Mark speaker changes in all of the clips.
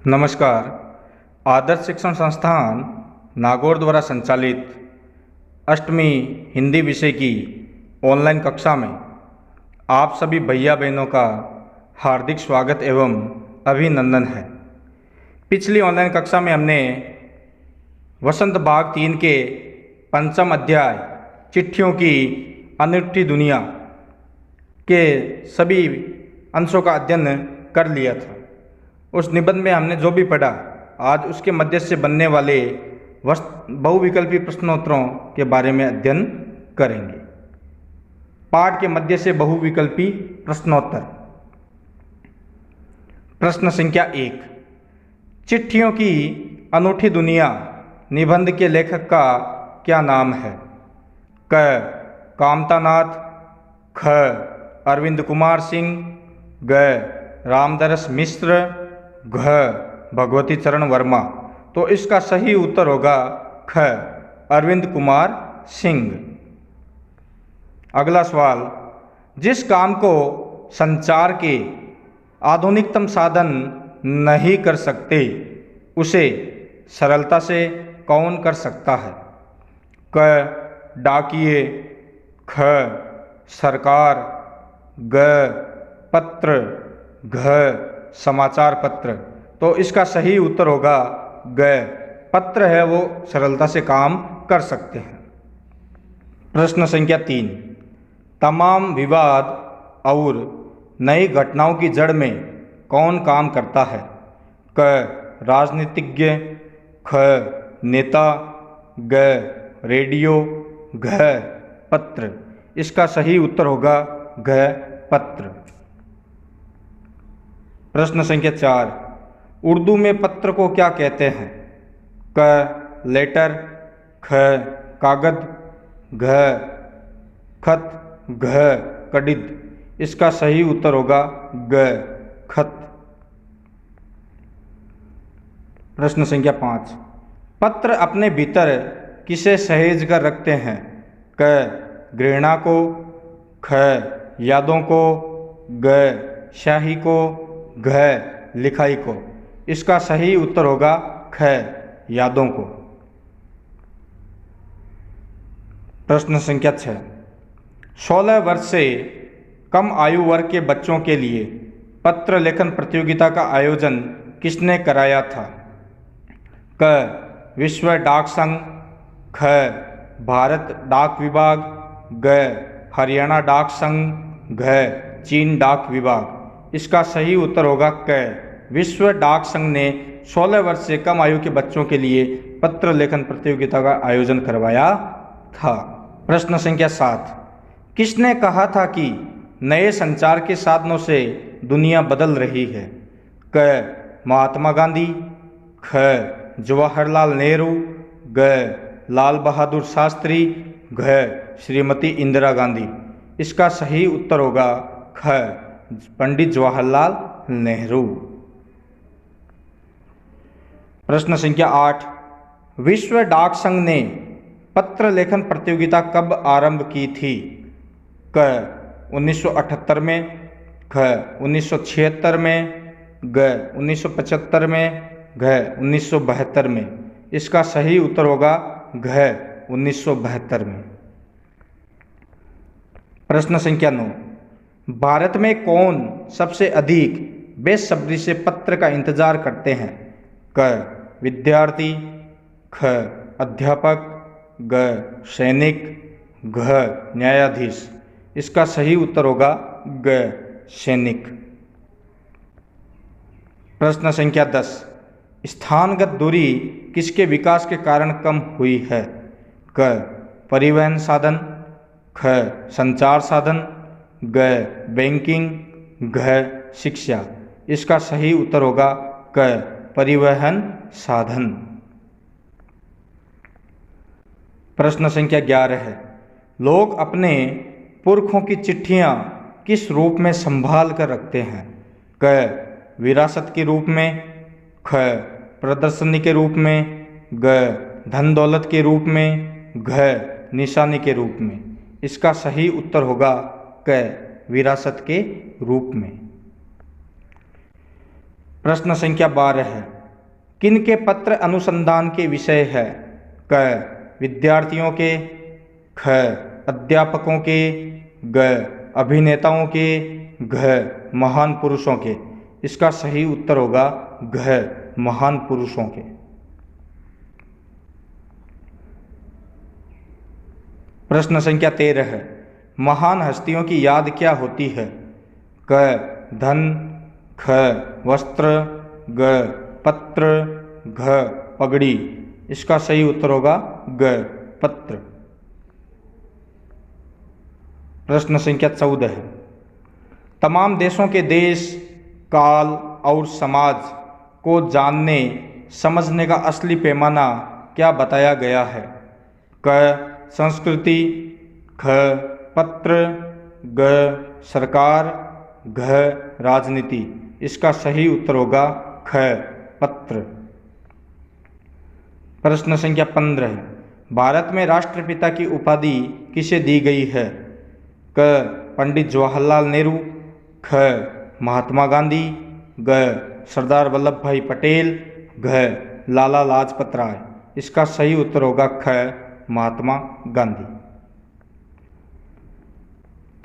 Speaker 1: नमस्कार। आदर्श शिक्षण संस्थान नागौर द्वारा संचालित अष्टमी हिंदी विषय की ऑनलाइन कक्षा में आप सभी भैया बहनों का हार्दिक स्वागत एवं अभिनंदन है। पिछली ऑनलाइन कक्षा में हमने वसंत भाग 3 के पंचम अध्याय चिट्ठियों की अनूठी दुनिया के सभी अंशों का अध्ययन कर लिया था। उस निबंध में हमने जो भी पढ़ा, आज उसके मध्य से बनने वाले बहुविकल्पी प्रश्नोत्तरों के बारे में अध्ययन करेंगे। पाठ के मध्य से बहुविकल्पी प्रश्नोत्तर। प्रश्न संख्या 1, चिट्ठियों की अनूठी दुनिया निबंध के लेखक का क्या नाम है? क कामतानाथ, ख अरविंद कुमार सिंह, ग रामदरस मिश्र, घ भगवती चरण वर्मा। तो इसका सही उत्तर होगा ख अरविंद कुमार सिंह। अगला सवाल, जिस काम को संचार के आधुनिकतम साधन नहीं कर सकते उसे सरलता से कौन कर सकता है? क डाकिए, ख सरकार, ग पत्र, घ समाचार पत्र। तो इसका सही उत्तर होगा ग पत्र है वो सरलता से काम कर सकते हैं। प्रश्न संख्या 3, तमाम विवाद और नई घटनाओं की जड़ में कौन काम करता है? क राजनीतिज्ञ, ख नेता, ग रेडियो, घ पत्र। इसका सही उत्तर होगा घ पत्र। प्रश्न संख्या 4, उर्दू में पत्र को क्या कहते हैं? क लेटर, ख कागज, घ खत, घ कडित। इसका सही उत्तर होगा ग खत। प्रश्न संख्या 5, पत्र अपने भीतर किसे सहेज कर रखते हैं? क घृणा को, ख यादों को, ग स्याही को, घ लिखाई को। इसका सही उत्तर होगा ख यादों को। प्रश्न संख्या 6, 16 वर्ष से कम आयु वर्ग के बच्चों के लिए पत्र लेखन प्रतियोगिता का आयोजन किसने कराया था? क विश्व डाक संघ, ख भारत डाक विभाग, ग हरियाणा डाक संघ, घ चीन डाक विभाग। इसका सही उत्तर होगा क विश्व डाक संघ ने 16 वर्ष से कम आयु के बच्चों के लिए पत्र लेखन प्रतियोगिता का आयोजन करवाया था। प्रश्न संख्या 7, किसने कहा था कि नए संचार के साधनों से दुनिया बदल रही है? क महात्मा गांधी, ख जवाहरलाल नेहरू, ग लाल बहादुर शास्त्री, घ श्रीमती इंदिरा गांधी। इसका सही उत्तर होगा ख पंडित जवाहरलाल नेहरू। प्रश्न संख्या 8, विश्व डाक संघ ने पत्र लेखन प्रतियोगिता कब आरंभ की थी? क 1978 में, ख 1976 में, ग 1975 में, घ 1972 में। इसका सही उत्तर होगा घ 1972 में। प्रश्न संख्या 9, भारत में कौन सबसे अधिक बेसब्री से पत्र का इंतजार करते हैं? क विद्यार्थी, ख अध्यापक, ग सैनिक, घ न्यायाधीश। इसका सही उत्तर होगा ग सैनिक। प्रश्न संख्या 10, स्थानगत दूरी किसके विकास के कारण कम हुई है? क परिवहन साधन, ख संचार साधन, ग बैंकिंग, घ शिक्षा। इसका सही उत्तर होगा क परिवहन साधन। प्रश्न संख्या 11 है, लोग अपने पुरखों की चिट्ठियां किस रूप में संभाल कर रखते हैं? क विरासत के रूप में, ख प्रदर्शनी के रूप में, ग धन दौलत के रूप में, घ निशानी के रूप में। इसका सही उत्तर होगा क विरासत के रूप में। प्रश्न संख्या 12 है, किन के पत्र अनुसंधान के विषय है? क विद्यार्थियों के, ख अध्यापकों के, ग अभिनेताओं के, घ महान पुरुषों के। इसका सही उत्तर होगा घ महान पुरुषों के। प्रश्न संख्या 13 है, महान हस्तियों की याद क्या होती है? क धन, ख वस्त्र, ग पत्र, घ पगड़ी। इसका सही उत्तर होगा ग पत्र। प्रश्न संख्या 14 है, तमाम देशों के देश, काल और समाज को जानने समझने का असली पैमाना क्या बताया गया है? क संस्कृति, ख पत्र, ग सरकार, घ राजनीति। इसका सही उत्तर होगा ख पत्र। प्रश्न संख्या 15 है, भारत में राष्ट्रपिता की उपाधि किसे दी गई है? क पंडित जवाहरलाल नेहरू, ख महात्मा गांधी, ग सरदार वल्लभ भाई पटेल, घ लाला लाजपत राय। इसका सही उत्तर होगा ख महात्मा गांधी।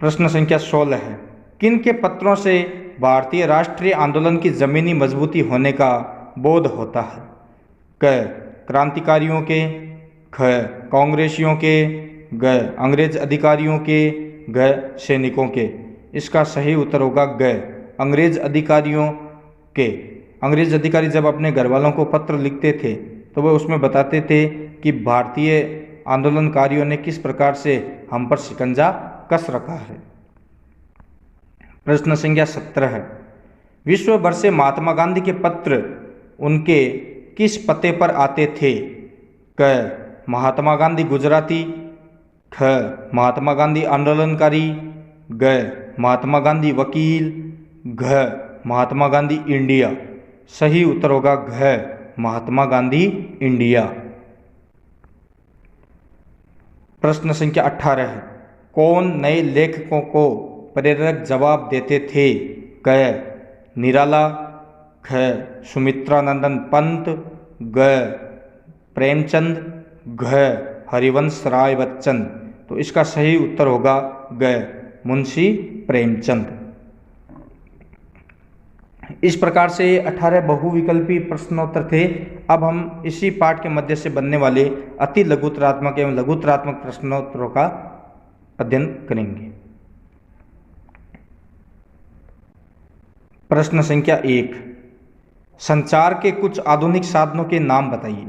Speaker 1: प्रश्न संख्या 16 है, किन के पत्रों से भारतीय राष्ट्रीय आंदोलन की जमीनी मजबूती होने का बोध होता है? क क्रांतिकारियों के, ख कांग्रेसियों के, ग अंग्रेज अधिकारियों के, ग सैनिकों के। इसका सही उत्तर होगा ग अंग्रेज अधिकारियों के। अंग्रेज अधिकारी जब अपने घर वालों को पत्र लिखते थे तो वह उसमें बताते थे कि भारतीय आंदोलनकारियों ने किस प्रकार से हम पर शिकंजा कस रखा है। प्रश्न संख्या 17 है, विश्व भर से महात्मा गांधी के पत्र उनके किस पते पर आते थे? क महात्मा गांधी गुजराती, ख महात्मा गांधी आंदोलनकारी, ग महात्मा गांधी वकील, घ महात्मा गांधी इंडिया। सही उत्तर होगा घ महात्मा गांधी इंडिया। प्रश्न संख्या 18 है, कौन नए लेखकों को प्रेरक जवाब देते थे? क निराला, ख सुमित्रानंदन पंत, ग प्रेमचंद, घ हरिवंश राय बच्चन। तो इसका सही उत्तर होगा ग मुंशी प्रेमचंद। इस प्रकार से 18 बहुविकल्पी प्रश्नोत्तर थे। अब हम इसी पाठ के मध्य से बनने वाले अति लघुतरात्मक एवं लघुतरात्मक प्रश्नोत्तरों का अध्ययन करेंगे। प्रश्न संख्या 1, संचार के कुछ आधुनिक साधनों के नाम बताइए।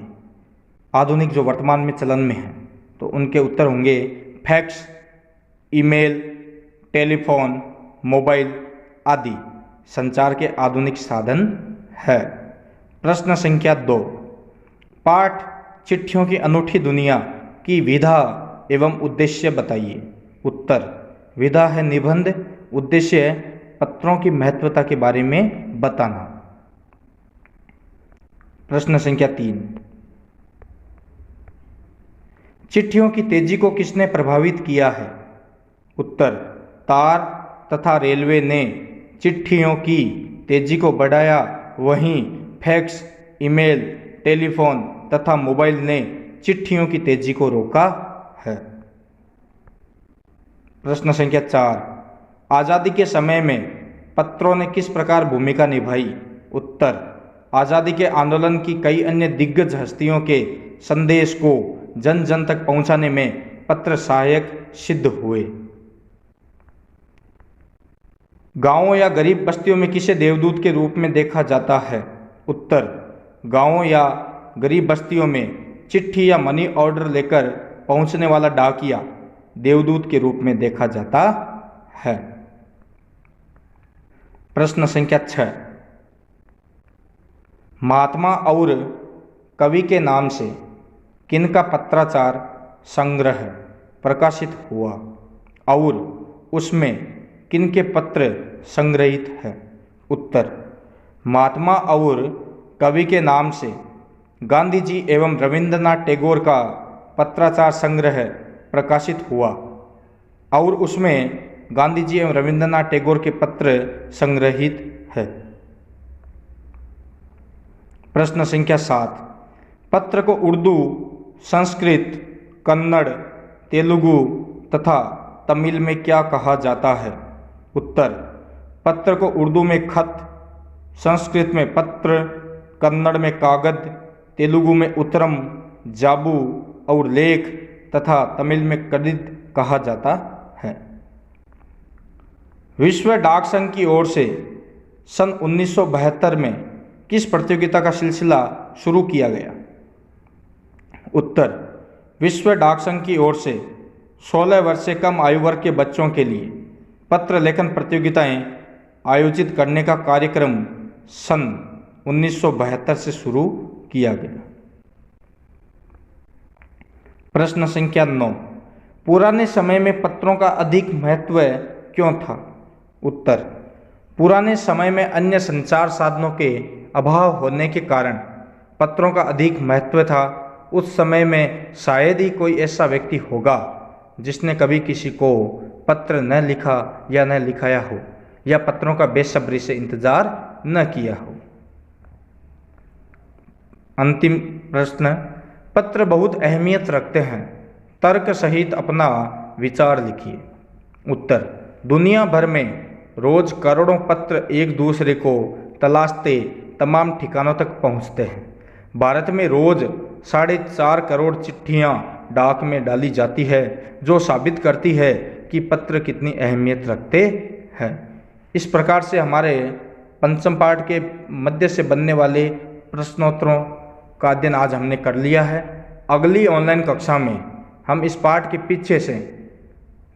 Speaker 1: आधुनिक जो वर्तमान में चलन में है तो उनके उत्तर होंगे फैक्स, ईमेल, टेलीफोन, मोबाइल आदि संचार के आधुनिक साधन है। प्रश्न संख्या 2, पाठ चिट्ठियों की अनूठी दुनिया की विधा एवं उद्देश्य बताइए। उत्तर, विधा है निबंध, उद्देश्य है पत्रों की महत्वता के बारे में बताना। प्रश्न संख्या 3, चिट्ठियों की तेजी को किसने प्रभावित किया है? उत्तर, तार तथा रेलवे ने चिट्ठियों की तेजी को बढ़ाया, वहीं फैक्स, ईमेल, टेलीफोन तथा मोबाइल ने चिट्ठियों की तेजी को रोका है। प्रश्न संख्या 4, आज़ादी के समय में पत्रों ने किस प्रकार भूमिका निभाई? उत्तर, आज़ादी के आंदोलन की कई अन्य दिग्गज हस्तियों के संदेश को जन जन तक पहुंचाने में पत्र सहायक सिद्ध हुए। गांवों या गरीब बस्तियों में किसे देवदूत के रूप में देखा जाता है? उत्तर, गांवों या गरीब बस्तियों में चिट्ठी या मनी ऑर्डर लेकर पहुंचने वाला डाकिया देवदूत के रूप में देखा जाता है। प्रश्न संख्या 6, महात्मा और कवि के नाम से किनका पत्राचार संग्रह प्रकाशित हुआ और उसमें किनके पत्र संग्रहित है? उत्तर, महात्मा और कवि के नाम से गांधी जी एवं रविंद्रनाथ टैगोर का पत्राचार संग्रह प्रकाशित हुआ और उसमें गांधी जी एवं रविंद्रनाथ टैगोर के पत्र संग्रहित है। प्रश्न संख्या 7, पत्र को उर्दू, संस्कृत, कन्नड़, तेलुगु तथा तमिल में क्या कहा जाता है? उत्तर, पत्र को उर्दू में खत, संस्कृत में पत्र, कन्नड़ में कागद, तेलुगु में उत्तरम, जाबू और लेख तथा तमिल में कडित कहा जाता है। विश्व डाक संघ की ओर से सन 1972 में किस प्रतियोगिता का सिलसिला शुरू किया गया? उत्तर, विश्व डाक संघ की ओर से 16 वर्ष से कम आयु वर्ग के बच्चों के लिए पत्र लेखन प्रतियोगिताएं आयोजित करने का कार्यक्रम सन 1972 से शुरू किया गया। प्रश्न संख्या 9, पुराने समय में पत्रों का अधिक महत्व क्यों था? उत्तर, पुराने समय में अन्य संचार साधनों के अभाव होने के कारण पत्रों का अधिक महत्व था। उस समय में शायद ही कोई ऐसा व्यक्ति होगा जिसने कभी किसी को पत्र न लिखा या न लिखाया हो या पत्रों का बेसब्री से इंतजार न किया हो। अंतिम प्रश्न, पत्र बहुत अहमियत रखते हैं, तर्क सहित अपना विचार लिखिए। उत्तर, दुनिया भर में रोज करोड़ों पत्र एक दूसरे को तलाशते तमाम ठिकानों तक पहुंचते हैं। भारत में रोज 4.5 करोड़ चिट्ठियां डाक में डाली जाती है, जो साबित करती है कि पत्र कितनी अहमियत रखते हैं। इस प्रकार से हमारे पंचम पाठ के मध्य से बनने वाले प्रश्नोत्तरों का अध्ययन आज हमने कर लिया है। अगली ऑनलाइन कक्षा में हम इस पाठ के पीछे से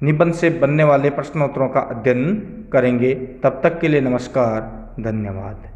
Speaker 1: निबंध से बनने वाले प्रश्नोत्तरों का अध्ययन करेंगे। तब तक के लिए नमस्कार, धन्यवाद।